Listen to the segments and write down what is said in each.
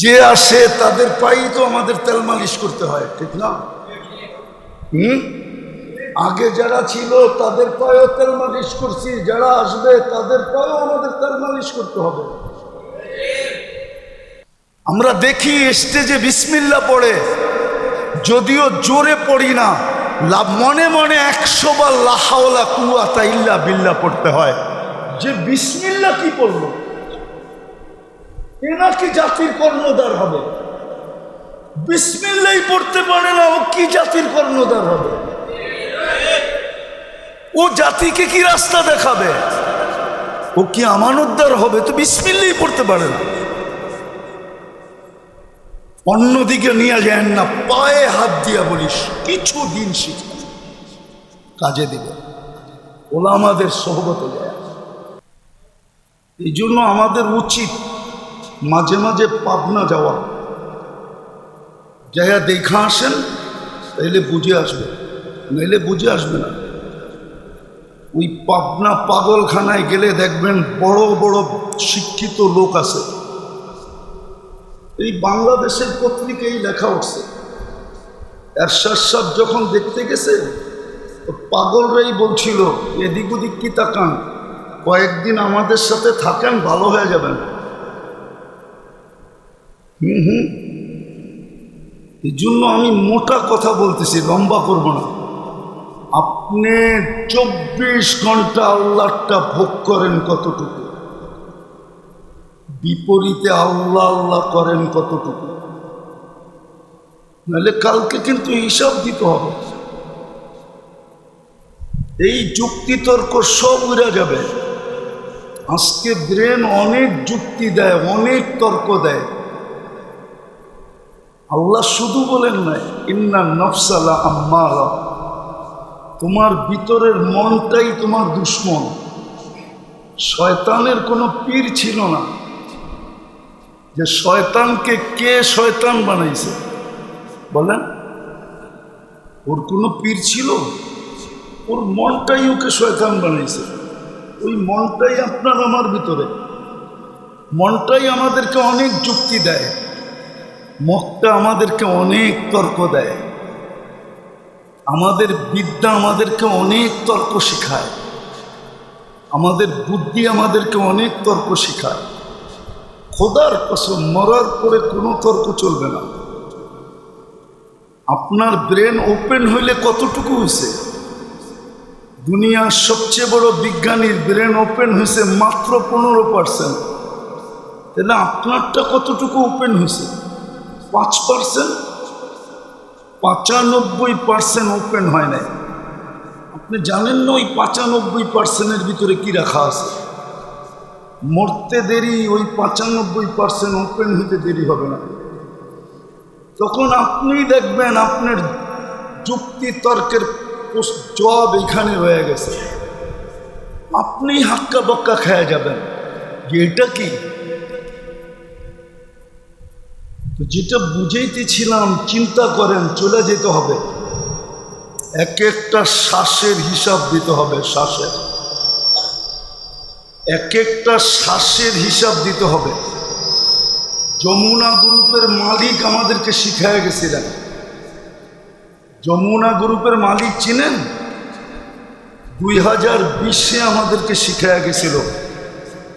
যে আসে তাদের পায়েই তো আমাদের তেল মালিশ করতে হয়, ঠিক না? আগে যারা ছিল তাদের পায়েও তেল মালিশ করছি, যারা আসবে তাদের পায়েও আমাদের তেল মালিশ করতে হবে। আমরা দেখি স্টেজে বিসমিল্লাহ পড়ে, যদিও জোরে পড়ি না, মনে মনে 100 বার লা হাওলা কুওয়াতা ইল্লা বিল্লাহ পড়তে হয়। যে বিসমিল্লাহ কি পড়লো, এ নাকি জাতির কর্ণধার হবে? বিসমিল্লাহই পড়তে পারে না, ও কি জাতির কর্ণধার হবে? ও জাতিকে কি রাস্তা দেখাবে? ও কি আমানতদার হবে? তো বিসমিল্লাহই পড়তে পারে না। অন্যদিকে নিয়ে যায় না, পায়ে হাত দিয়া বলিস কিছু দিন শিখে কাজে দিবে, ওলা আমাদের সোহবতে যায়। এই জন্য আমাদের উচিত মাঝে মাঝে পাবনা যাওয়া, যাইয়া দেখা আসেন, তাইলে বুঝে আসবে, নাইলে বুঝে আসবে না। ওই পাবনা পাগলখানায় গেলে দেখবেন বড় বড় শিক্ষিত লোক আছে। এই বাংলাদেশের পত্রিকায় লেখা উঠছে, এরশাদ সাহেব যখন দেখতে গেছে, পাগলরাই বলছিল এদিক ওদিক কি তাকান, কয়েকদিন আমাদের সাথে থাকেন, ভালো হয়ে যাবেন। এই জন্য আমি মোটা কথা বলতেছি, লম্বা করব না। আপনি 24 ঘন্টা আল্লাহটা ভোগ করেন কতটুকু, বিপরীতে আল্লাহ আল্লাহ করেন কতটুকু, নাহলে কালকে কিন্তু হিসাব দিতে হবে। এই যুক্তিতর্ক সব উড়ে যাবে। আজকে ব্রেন অনেক যুক্তি দেয়, অনেক তর্ক দেয়। আল্লাহ শুধু বলেন নাই ইন্না নফসালা আম্মারা, তোমার ভিতরের মনটাই তোমার দুশ্মন। শয়তানের কোনো পীর ছিল না যে শয়তানকে কে শয়তান বানাইছে, বলেন? ওর কোনো পীর ছিল? ওর মনটাই ওকে শয়তান বানাইছে। ওই মনটাই আপনার আমার ভিতরে, মনটাই আমাদেরকে অনেক যুক্তি দেয়, মনটা আমাদেরকে অনেক তর্ক দেয়, আমাদের বিদ্যা আমাদেরকে অনেক তর্ক শেখায়, আমাদের বুদ্ধি আমাদেরকে অনেক তর্ক শেখায়। খোদার কসম, মরার পরে কোনো তর্ক চলবে না। আপনার ব্রেন ওপেন হইলে কতটুকু হয়েছে? দুনিয়ার সবচেয়ে বড় বিজ্ঞানীর ব্রেন ওপেন হয়েছে মাত্র 15%, তাহলে আপনারটা কতটুকু ওপেন হয়েছে? 5%। 95% ওপেন হয় নাই। আপনি জানেন না ওই 95%-এর ভিতরে কি রাখা আছে? মরতে দেরি, ওই 95% ওপেন হইতে দেরি হবে না। তখন আপনি দেখবেন আপনার যুক্তি তর্কের জবাব এখানে রয়ে গেছে, আপনি হাক্কা বক্কা খেয়ে যাবেন যে এটা কি। তো যেটা বুঝাইতেছিলাম, চিন্তা করেন, চলে যেতে হবে, এক একটা শ্বাসের হিসাব দিতে হবে, শ্বাসের এক একটা শ্বাসের হিসাব দিতে হবে। যমুনা গ্রুপের মালিক আমাদেরকে শিখায় গেছিলেন। যমুনা গ্রুপের মালিক চিনেন? 2020-এ আমাদেরকে শিখায় গেছিল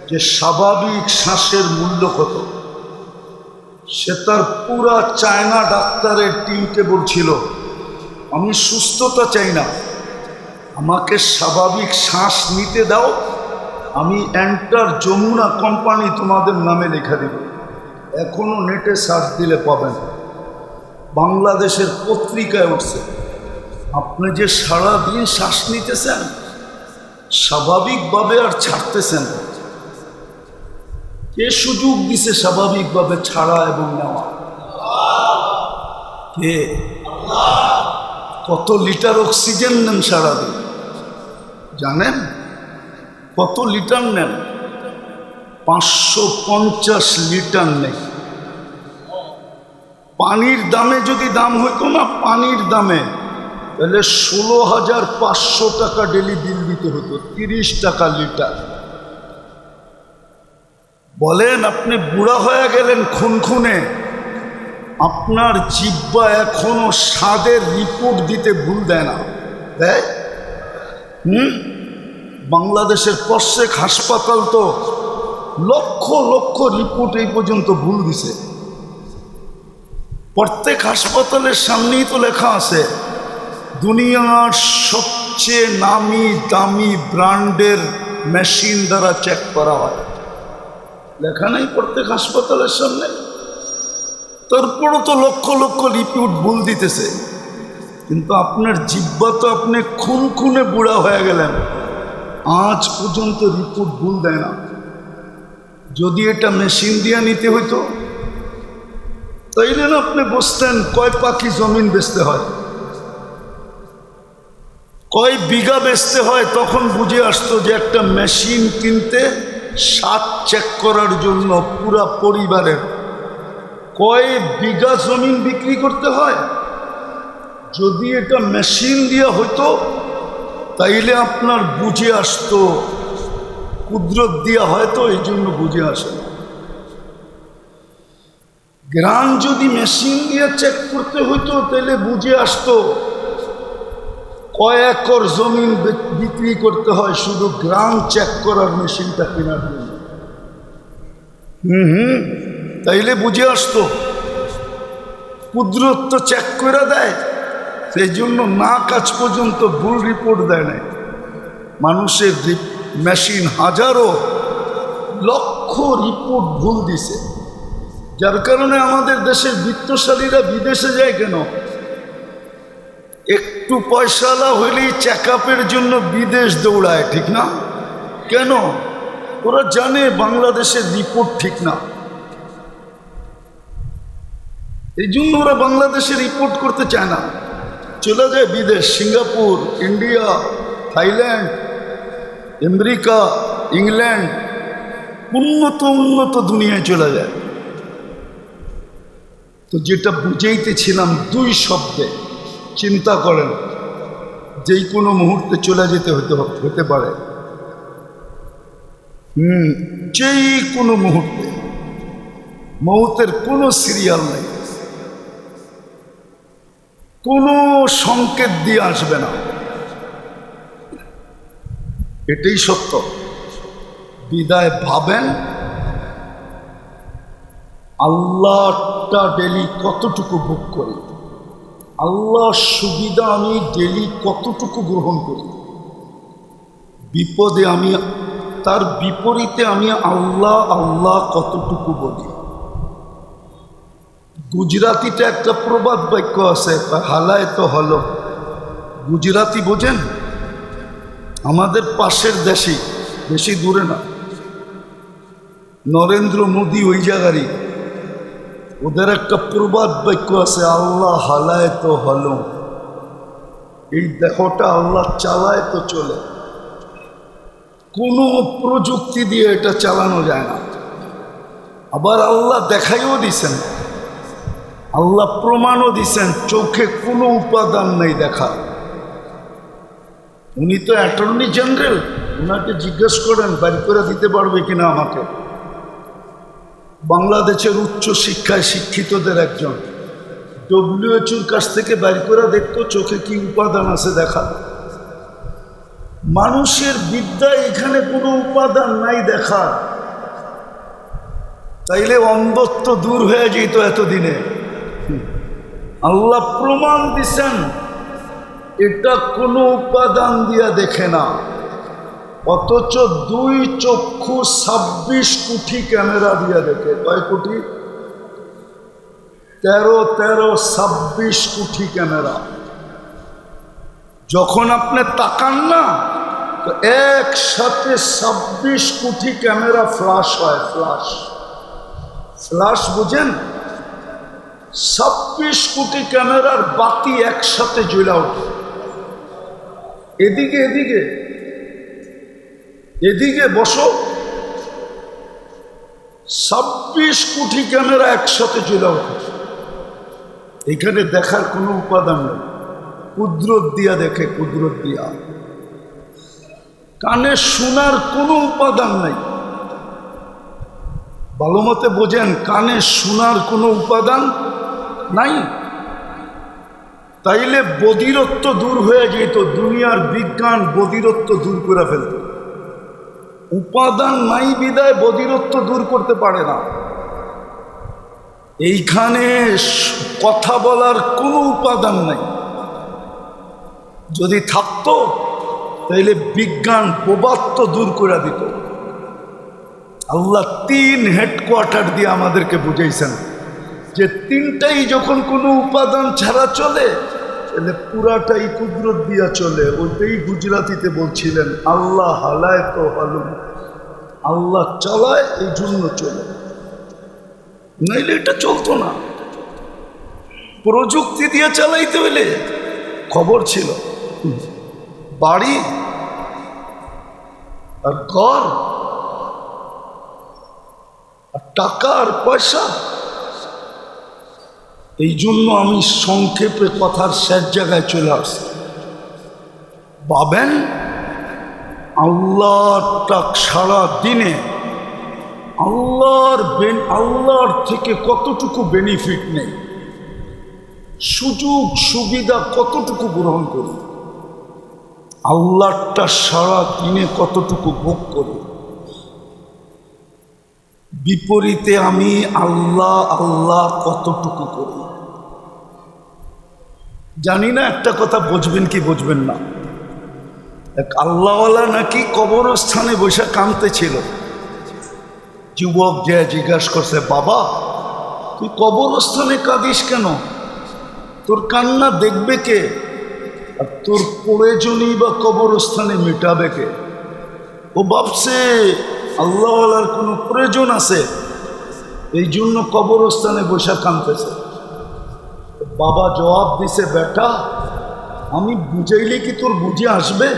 যে স্বাভাবিক শ্বাসের মূল্য কত। সে তার পুরা চায়না ডাক্তারের টিমকে বলছিল, আমি সুস্থতা চাই না, আমাকে স্বাভাবিক শ্বাস নিতে দাও, আমি এন্টার যমুনা কোম্পানি তোমাদের নামে লেখা দেব। এখনো নেটে সার্চ দিলে পাবেন, বাংলাদেশের পত্রিকায় উঠছে। আপনি যে সারাদিন শ্বাস নিতেছেন স্বাভাবিকভাবে আর ছাড়তেছেন, কে সুযোগ দিছে স্বাভাবিকভাবে ছাড়া এবং নেওয়া? কে? কত লিটার অক্সিজেন নেন সারাদিন জানেন? কত লিটার নেন? 550 লিটার নেই। পানির দামে যদি দাম হইতো না, পানির দামে, তাহলে 16,500 টাকা ডেলি বিল দিতে হতো, 30 টাকা লিটার। বলেন আপনি বুড়া হয়ে গেলেন খুনখুনে, আপনার জিহ্বা এখনো স্বাদের রিপোর্ট দিতে ভুল দেয় না, দেয়? বাংলাদেশের প্রত্যেক হাসপাতাল তো লক্ষ লক্ষ রিপোর্ট এই পর্যন্ত ভুল দিছে। প্রত্যেক হাসপাতালের সামনেই তো লেখা আছে দুনিয়ার সবচেয়ে নামি দামি ব্র্যান্ডের মেশিন দ্বারা চেক করা হয়, লেখা নেই প্রত্যেক হাসপাতালের সামনে? তারপরও তো লক্ষ লক্ষ রিপোর্ট ভুল দিতেছে। কিন্তু আপনার জিহ্বা তো আপনি খুনখুনে বুড়া হয়ে গেলেন, আজ পর্যন্ত রিপোর্ট ভুল দেয় না। যদি এটা মেশিন দিয়ে নিতে হইতো তাইলে না আপনি বসতেন কয় পাখি জমিন বেচতে হয়, কয় বিঘা বেচতে হয়, তখন বুঝে আসতো যে একটা মেশিন কিনতে স্বাদ চেক করার জন্য পুরা পরিবারের কয় বিঘা জমিন বিক্রি করতে হয়। যদি এটা মেশিন দিয়ে হইতো তাইলে আপনার বুঝে আসতো, কুদরত দিয়া হয়তো এই জন্য বুঝে আসে না। গ্রাম যদি মেশিন দিয়ে চেক করতে হইতো তাহলে বুঝে আসতো কয় একর জমিন বিক্রি করতে হয় শুধু গ্রাম চেক করার মেশিনটা কেনার জন্য। তাইলে বুঝে আসতো। কুদরত তো চেক করে দেয়, সেই জন্য না কাজ পর্যন্ত ভুল রিপোর্ট দেয় না। মানুষের মেশিন হাজারো লক্ষ রিপোর্ট ভুল দিছে, যার কারণে আমাদের দেশের বিত্তশালীরা বিদেশে যায় কেন? একটু পয়সাওয়ালা হইলেই চেক আপের জন্য বিদেশ দৌড়ায়, ঠিক না? কেন? ওরা জানে বাংলাদেশের রিপোর্ট ঠিক না, এই জন্য ওরা বাংলাদেশে রিপোর্ট করতে চায় না, চলে যায় বিদেশ, Singapore, India, Thailand, America, England, উন্নত উন্নত দুনিয়ায় চলে যায়। তো যেটা বুঝাইতেছিলাম দুই শব্দে, চিন্তা করেন যেই কোনো মুহূর্তে চলে যেতে হতে পারে, যেই কোনো মুহূর্তে, মৌতের কোনো সিরিয়াল নেই, কোনো সংকেত দিয়ে আসবে না, এটাই সত্য। বিদায় ভাবেন আল্লাহটা ডেলি কতটুকু ভোগ করি, আল্লাহর সুবিধা আমি ডেলি কতটুকু গ্রহণ করি, বিপদে আমি তার বিপরীতে আমি আল্লাহ আল্লাহ কতটুকু বলি। গুজরাতিতে একটা প্রবাদ বাক্য আছে, হালায় তো হলো। গুজরাতি বোঝেন? আমাদের পাশের দেশে, বেশি দূরে না, নরেন্দ্র মোদী ওই জায়গারই। ওদের একটা প্রবাদ বাক্য আছে, আল্লাহ হালায় তো হলো। এই দেহটা আল্লাহ চালায় তো চলে, কোনো প্রযুক্তি দিয়ে এটা চালানো যায় না। আবার আল্লাহ দেখাইও দিছেন, আল্লাহ প্রমাণও দিছেন, চোখে কোনো উপাদান নেই দেখা। উনি তো অ্যাটর্নি জেনারেল, ওনাকে জিজ্ঞেস করেন বের করে দিতে পারবে কিনা আমাকে। বাংলাদেশের উচ্চ শিক্ষায় শিক্ষিতদের একজন, WHO কাছ থেকে বের করে দেখতো চোখে কি উপাদান আছে দেখা। মানুষের বিদ্যায় এখানে কোনো উপাদান নাই দেখা, তাইলে অন্ধত্ব দূর হয়ে যেত এতদিনে। আল্লাহ প্রমাণ দিছেন এটা কোনো উপাদান দিয়া দেখে না, অথচ দুই চক্ষু 26 কোটি ক্যামেরা দিয়া দেখে। কয় কোটি? 26 কোটি ক্যামেরা। যখন আপনি তাকান না তো একসাথে 26 কোটি ক্যামেরা ফ্লাশ হয়। ফ্লাশ বুঝেন? 26 কোটি ক্যামেরার বাতি একসাথে জ্বলে ওঠে, এদিকে এদিকে এদিকে বসো, 26 কোটি ক্যামেরা একসাথে জ্বলে ওঠে। এখানে দেখার কোনো উপাদান নেই, কুদরত দিয়া দেখে, কুদরত দিয়া। কানে শোনার কোনো উপাদান নাই, ভালো মতে বোঝেন, কানে শোনার কোনো উপাদান নাই। তাইলে বধিরত্ব দূর হয়ে যেত, দুনিয়ার বিজ্ঞান বধিরত্ব দূর করে ফেলত। উপাদান নাই বিদায় বধিরত্ব দূর করতে পারে না। এইখানে কথা বলার কোনো উপাদান নাই। যদি থাকতো তাইলে বিজ্ঞান প্রবাত্য দূর করে দিত। আল্লাহ 3 হেডকোয়ার্টার দিয়ে আমাদেরকে বুঝাইছেন যে তিনটাই যখন কোনো উপাদান ছাড়া চলে তাহলে পুরাটাই কুদরত দিয়া চলে। ওইটাই গুজরাতিতে বলছিলেন, আল্লাহ হালায় তো হালুম, আল্লাহ চালায় এই জন্য চলে, নাইলে এটা চলতো না। প্রযুক্তি দিয়ে চালাইতে হইলে খবর ছিল, বাড়ি আর ঘর আর টাকা আর পয়সা। এই জন্য আমি সংক্ষেপে কথার শেষ জায়গায় চলে আসছি। ভাবেন আল্লাহটা সারা দিনে আল্লাহর থেকে কতটুকু বেনিফিট নেই, সুযোগ সুবিধা কতটুকু গ্রহণ করি, আল্লাহটা সারা দিনে কতটুকু ভোগ করি। বিপরীতে আমি আল্লাহ কতটুকু করি। জানি না একটা কথা বুঝবেন কি বুঝবেন না। এক আল্লাহওয়ালা নাকি কবরস্থানে বসে কাঁদতেছিল। যুবক যে জিজ্ঞাসা করছে, বাবা তুই কবরস্থানে কাঁদিস কেন? তোর কান্না দেখবে কে? আর তোর প্রয়োজনই বা কবরস্থানে মেটাবে কে? ও ভাবছে আল্লাহওয়ালার কোনো প্রয়োজন আছে, এই জন্য কবরস্থানে বসে কাঁদতেছে। বাবা জবাব দিছে, বেটা আমি বুঝাইলে কি তোর বুঝে আসবে?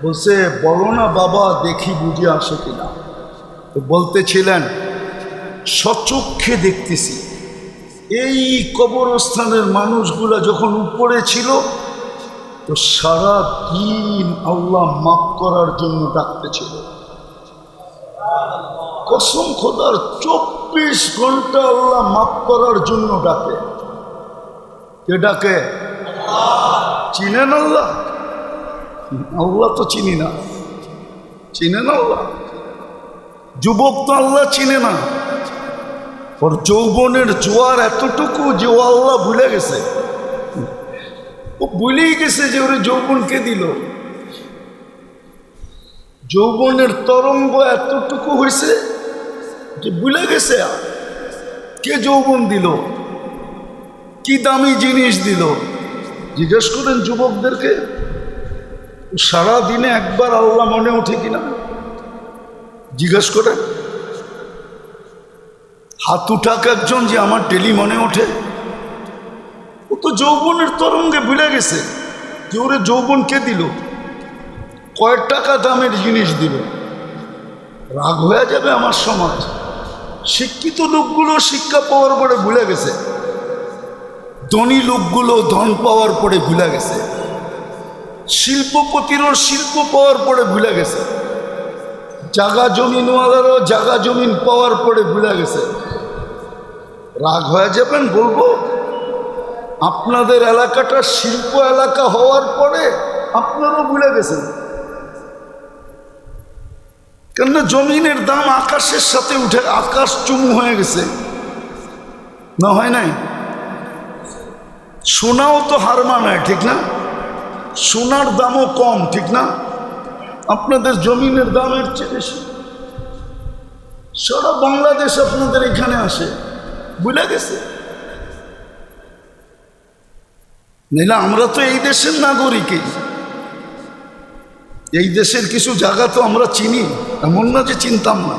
বলছে বলো না বাবা, দেখি বুঝে আসে কিনা। তো বলতেছিলেন, সচক্ষে দেখতেছি এই কবরস্থানের মানুষগুলা যখন উপরে ছিল তো সারা দিন আল্লাহ মাফ করার জন্য ডাকতেছিল। কসম খোদার 24 ঘন্টা আল্লাহ মাফ করার জন্য ডাকে। কে ডাকে? চিনেন আল্লাহ? আল্লাহ তো চিনি না। চিনেন আল্লাহ? যুবক তো আল্লাহ চিনে না। ওর যৌবনের জোয়ার এতটুকু যে ও আল্লাহ ভুলে গেছে। ও ভুলেই গেছে যে ওর যৌবনকে দিল। যৌবনের তরঙ্গ এতটুকু হয়েছে যে ভুলে গেছে কে যৌবন দিল, কি দামি জিনিস দিল। জিজ্ঞেস করেন যুবকদেরকে, সারা দিনে একবার আল্লাহ মনে ওঠে কিনা জিজ্ঞেস করেন। হাত উঠাক একজন যে আমার ডেলি মনে ওঠে। ও তো যৌবনের তরঙ্গে ভুলে গেছে যে ওরে যৌবন কে দিল, কয়েক টাকা দামের জিনিস দিল। রাগ হয়ে যাবে আমার সমাজ। শিক্ষিত লোকগুলো শিক্ষা পাওয়ার পরে ভুলে গেছে, ধনী লোকগুলো ধন পাওয়ার পরে ভুলে গেছে, শিল্পপতিরও শিল্প পাওয়ার পরে ভুলে গেছে, জাগা জমিনওয়ালারও জাগা জমিন পাওয়ার পরে ভুলে গেছে। রাগ হয়ে যাবেন বলবো, আপনাদের এলাকাটা শিল্প এলাকা হওয়ার পরে আপনারাও ভুলে গেছেন। কেননা জমিনের দাম আকাশের সাথে উঠে আকাশ চুমু হয়ে গেছে, না হয় নাই? সোনাও তো হার মানায়, ঠিক না? সোনার দামও কম, ঠিক না? আপনাদের জমিনের দামের চেয়ে বেশি। সারা বাংলাদেশ আপনাদের এখানে আসে, ভুলে গেছে। নাইলে আমরা তো এই দেশের নাগরিকই। এই দেশের কিছু জায়গা তো আমরা চিনি, এমন না যে চিনতাম না।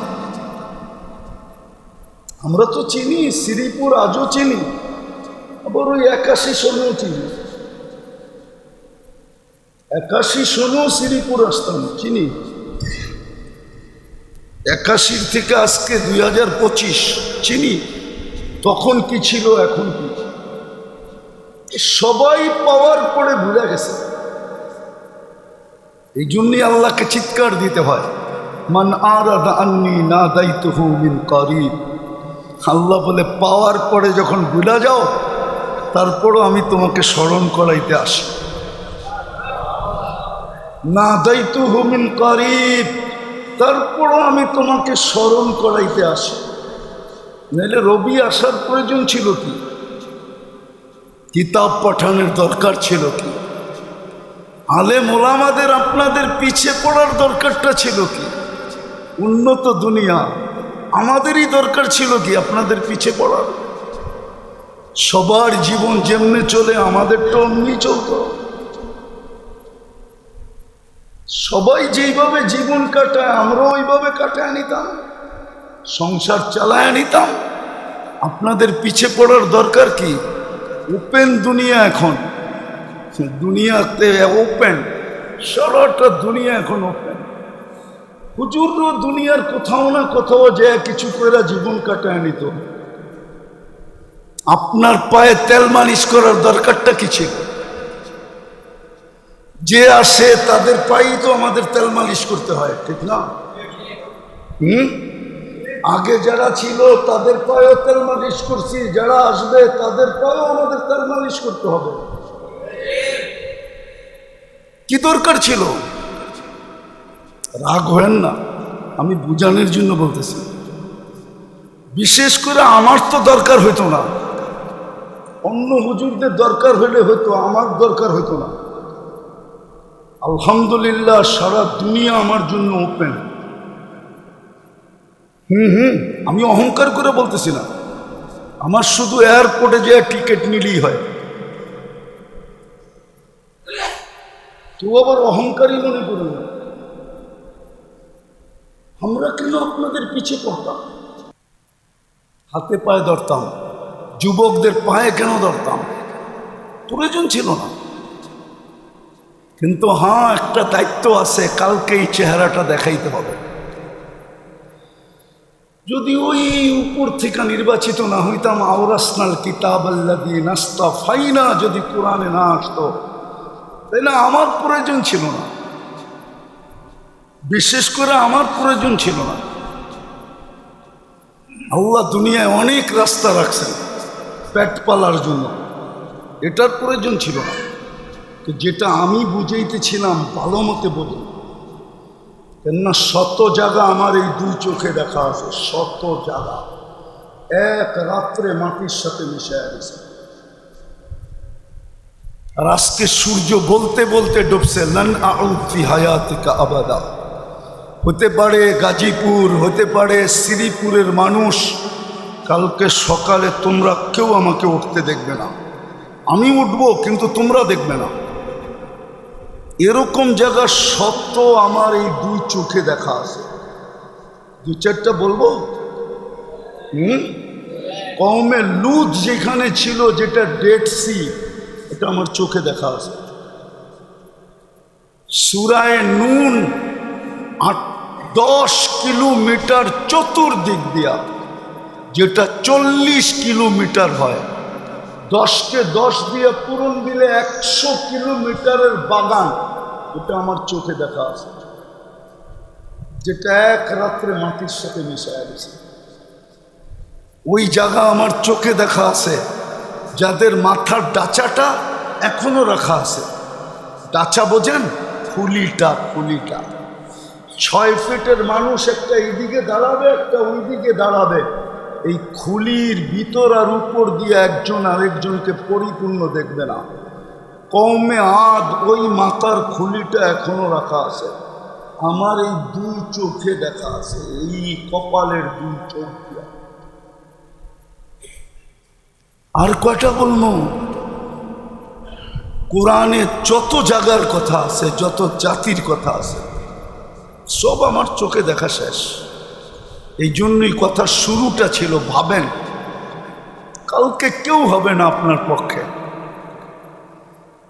আমরা তো চিনি, শ্রীপুর আজও চিনি, আবার ওই 81 সনেও চিনি। 81 সনেও শ্রীপুর আসতাম, চিনি। 81 থেকে আজকে 2025 চিনি। তখন কি ছিল, এখন কি? সবাই পাওয়ার পরে ভুলে গেছে। এই জন্যই আল্লাহকে চিৎকার দিতে হয়, মান আরাদা আন্নি নাদাইতুহু মিন করিব। আল্লাহ বলে পাওয়ার পরে যখন ভুলে যাও তারপরও আমি তোমাকে স্মরণ করাইতে আসি। নাদাইতুহু মিন করিব, তারপরও আমি তোমাকে স্মরণ করাইতে আসি। নাহলে রবি আসার প্রয়োজন ছিল কি? কিতাব পাঠানোর দরকার ছিল কি? আলেম ওলামাদের আপনাদের পিছে পড়ার দরকারটা ছিল কি? উন্নত দুনিয়া আমাদেরই দরকার ছিল কি আপনাদের পিছে পড়ার? সবার জীবন যেমনি চলে আমাদেরটা অমনি চলতো। সবাই যেইভাবে জীবন কাটায় আমরাও ওইভাবে কাটায় নিতাম, সংসার চালায় নিতাম। আপনাদের পিছে পড়ার দরকার কি? ওপেন দুনিয়া এখন, দুনিয়াতে ওপেন, সারাটা দুনিয়া এখন ওপেন। হুজুরও দুনিয়ার কোথাও না কোথাও যে কিছু করে জীবন কাটায় নিত। আপনার পায়ে তেল মালিশ করার দরকারটা কি ছিল? যে আসে তাদের পায়েই তো আমাদের তেল মালিশ করতে হয়, ঠিক না? আগে যারা ছিল তাদের পায়েও তেল মালিশ করছি, যারা আসবে তাদের পায়েও আমাদের তেল মালিশ করতে হবে। কি দরকার ছিল? রাগ হয়েন না, আমি বুঝানোর জন্য বলতেছি। বিশেষ করে আমার তো দরকার হইতো না, অন্য হুজুরদের দরকার হইলে হয়তো, আমার দরকার হইতো না। আলহামদুলিল্লাহ সারা দুনিয়া আমার জন্য ওপেন। আমি অহংকার করে বলতেছি না, আমার শুধু এয়ারপোর্টে যে টিকিট নিলেই হয়। কেউ আবার অহংকারী মনে করুন না। আমরা কেন আপনাদের পিছিয়ে পড়তাম? হাতে পায়ে ধরতাম, যুবকদের পায়ে কেন ধরতাম? প্রয়োজন ছিল না। কিন্তু হ্যাঁ, একটা দায়িত্ব আছে, কালকে এই চেহারাটা দেখাইতে হবে। যদি ওই উপর থেকে নির্বাচিত না হইতাম, আওরাসনাল কিতাব আল্লাযী নাস্তাফাইনা, যদি কোরআনে না আসতো, তাই না? আমার প্রয়োজন ছিল না, বিশেষ করে আমার প্রয়োজন ছিল না। আল্লাহ দুনিয়ায় অনেক রাস্তা রাখছেন পেট পালার জন্য, এটার প্রয়োজন ছিল না। তো যেটা আমি বুঝাইতেছিলাম ভালো মতে বলুন, কেননা শত জায়গা আমার এই দুই চোখে দেখা আছে, শত জায়গা এক রাত্রে মাটির সাথে মিশে গেছে। আর আজকে সূর্য বলতে বলতে ডুবছে, লান আউদ ফি হায়াতিকা আবাদা। হতে পারে গাজীপুর, হতে পারে শ্রীপুরের মানুষ, কালকে সকালে তোমরা কেউ আমাকে উঠতে দেখবে না। আমি উঠবো কিন্তু তোমরা দেখবে না। এরকম জায়গা সত্য আমার এই দুই চোখে দেখা আছে। দুই চারটা বলবো। কওমে লুত যেখানে ছিল, যেটা ডেড সি, এটা আমার চোখে দেখা আছে। সূরায়ে নূন 10 কিলোমিটার চতুর্দিক দিয়া, যেটা 40 কিলোমিটার হয়, 10কে 10 দিয়ে পূরণ দিলে 100 কিলোমিটারের বাগান, এটা আমার চোখে দেখা আছে, যেটা এক রাত্রে মাটির সাথে মিশে গেছে। ওই জায়গা আমার চোখে দেখা আছে, যাদের মাথার ডাচাটা এখনো রাখা আছে। ডাচা বোঝেন? খুলিটা, খুলিটা 6 ফিটের মানুষ, একটা এইদিকে দাঁড়াবে, একটা ওইদিকে দাঁড়াবে। এই খুলির ভিতর আর উপর দিয়ে একজন আরেকজনকে পরিপূর্ণ দেখবে না। কওমে আদ ওই মাথার খুলিটা এখনো রাখা আছে, আমার এই দুই চোখে দেখা আছে, এই কপালের দুই চোখ দিয়া। আর কয়টা বলবো? কোরআনে যত জায়গার কথা আছে, যত জাতির কথা আছে, সব আমার চোখে দেখা শেষ। এই জন্যই কথার শুরুটা ছিল, ভাবেন কালকে কেউ হবে না আপনার পক্ষে।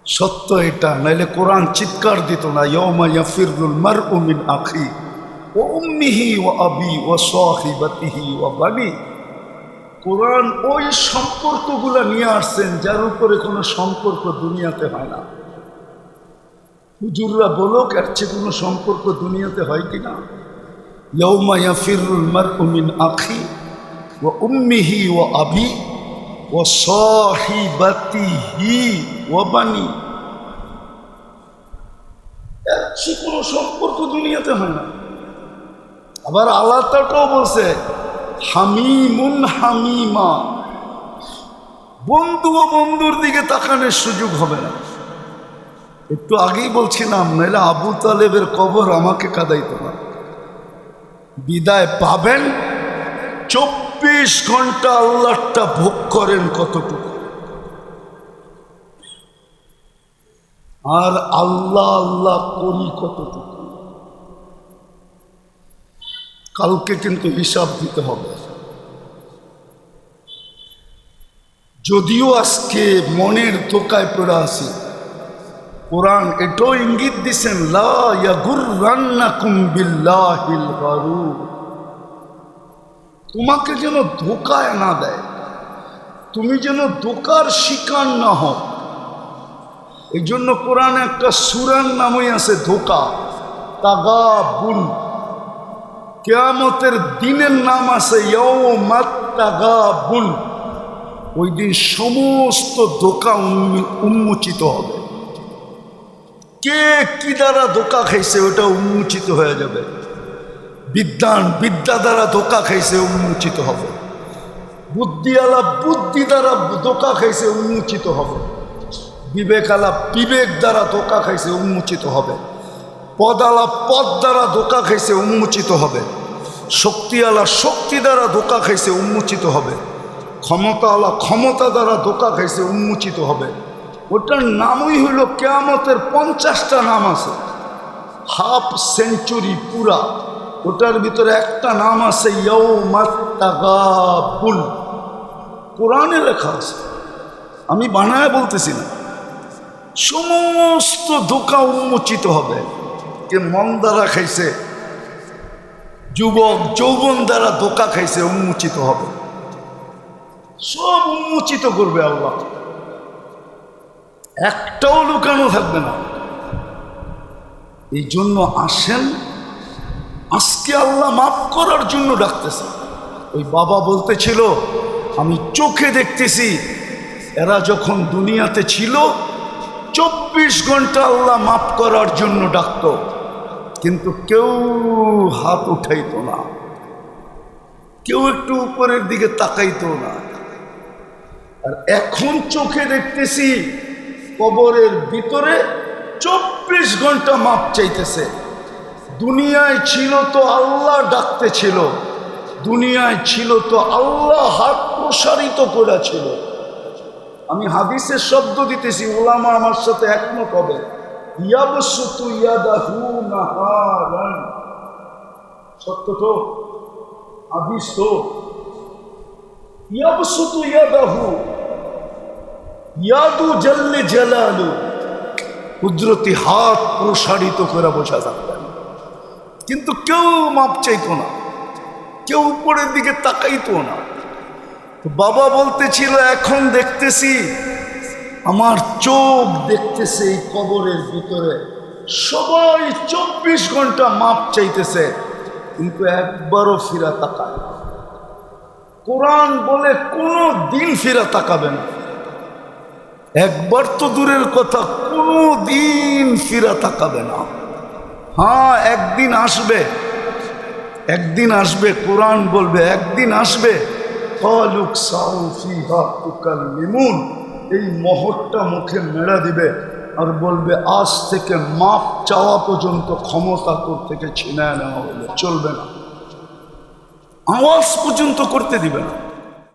সত্য এটা, নাইলে কোরআন চিৎকার দিত না, ইয়াউমা ইয়াফিরুল মারউ মিন আখি ওয়া উম্মিহি ওয়া আবি ওয়া সাহিবাতিহি ওয়া বানি। কোরআন ওই সম্পর্কগুলো নিয়ে আসছেন যার উপরে কোনো সম্পর্ক দুনিয়াতে হয় না। হুজুররা বলুক এর চেয়ে কোনো সম্পর্ক দুনিয়াতে হয় কি না? ইয়াউমা ইয়াফিরুল মারউ মিন আখি ওয়া উম্মিহি ওয়া আবি ওয়া সাহিবাতিহি ওয়া বানি। একই কোনো সম্পর্ক দুনিয়াতে হয় না। আবার আল্লাহ তাআলাও বলছে হামিমুন হামিমা, বন্ধু ও বন্ধুর দিকে তাকানোর সুযোগ হবে না। একটু আগেই বলছিলাম, নাহলে আবু তালেবের কবর আমাকে কাঁদাইতো না। বিদায় পাবেন, 24 ঘন্টা আল্লাহটা ভোগ করেন কতটুকু, আর আল্লাহ আল্লাহ করি কতটুকু। কালকে কিন্তু হিসাব দিতে হবে। যদিও আজকে মনের ধোকায় পড়ে আছি, কোরআন এটাও ইঙ্গিত দিছেন লা ইয়াগুররান্নাকুম বিল্লাহিল গারুর, তোমাকে যেন ধোকায় না দেয়, তুমি যেন ধোকার শিকার না হও। এই জন্য কোরআনে একটা সূরার নামই আছে ধোকা, তাগাবুন। কিয়ামতের দিনের নাম আছে ইয়াউমাত তাগাবুন। ওই দিন সমস্ত ধোকা উন্মোচিত হবে। কে কি দ্বারা ধোকা খাইছে ওটা উন্মোচিত হয়ে যাবে। বিদ্যা দ্বারা ধোকা খাইছে উন্মোচিত হবে, বুদ্ধিওয়ালা বুদ্ধি দ্বারা ধোকা খাইছে উন্মোচিত হবে, বিবেকালা বিবেক দ্বারা ধোকা খাইছে উন্মোচিত হবে, পদালা পদ দ্বারা ধোকা খাইছে উন্মোচিত হবে, শক্তিওয়ালা শক্তি দ্বারা ধোকা খাইছে উন্মোচিত হবে, ক্ষমতাওয়ালা ক্ষমতা দ্বারা ধোকা খাইছে উন্মোচিত হবে। ওটার নামই হইল কিয়ামতের 50টা নাম আছে, হাফ সেঞ্চুরি পুরা। ওটার ভিতরে একটা নাম আছে ইয়াউমাত তাগাবুন। কোরআনে লেখা আছে, আমি বানায় বলতেছি না। সমস্ত ধোঁকা উন্মোচিত হবে। কে মন দ্বারা খাইছে, যুবক যৌবন দ্বারা ধোঁকা খাইছে উন্মোচিত হবে, সব উন্মোচিত করবে আল্লাহ। একটাও লুকানো থাকবে না। এই জন্য আসেন, আজকে আল্লাহ মাফ করার জন্য ডাকতেছে। ওই বাবা বলতেছিল আমি চোখে দেখতেছি, এরা যখন দুনিয়াতে ছিল 24 ঘন্টা আল্লাহ মাফ করার জন্য ডাকত, কিন্তু কেউ হাত উঠাইতো না, কেউ একটু উপরের দিকে তাকাইতো না। আর এখন চোখে দেখতেছি কবরের ভিতরে 24 ঘন্টা মাপ চাইতেছে। দুনিয়ায় ছিল তো আল্লাহ ডাকতে ছিল, দুনিয়ায় ছিল তো আল্লাহ হাত প্রসারিত করেছিল। আমি হাদিসের শব্দ দিতেছি, ওলামা আমার সাথে একমত হবে। ইয়াবসুতু ইয়াদাহু নাহারান, সত্য তো, হাদিস তো। ইয়াবসুতু ইয়াদাহু, ইয়াদু জাল্লে জালালু, কুদরতি হাত প্রসারিত করে বসা থাকতেন, কিন্তু কেউ মাপ চাইতো না, কেউ উপরের দিকে তাকাইতো না। বাবা বলতেছিল এখন দেখতেছি, আমার চোখ দেখতেছে এই কবরের ভিতরে সবাই 24 ঘন্টা মাপ চাইতেছে, কিন্তু একবারও ফিরা তাকায় না। কোরআন বলে কোনো দিন ফিরা তাকাবে না। একবার তো দূরের কথা, কোনো দিন ফিরা তাকাবে না। হ্যাঁ, একদিন আসবে, একদিন আসবে, কোরআন বলবে একদিন আসবে। এই মহরটা মুখে মেরা দিবে আর বলবে আজ থেকে মাপ চাওয়া পর্যন্ত ক্ষমতা তোর থেকে ছিনায় নেওয়া হলো, চলবে না, আওয়াজ পর্যন্ত করতে দিবে না।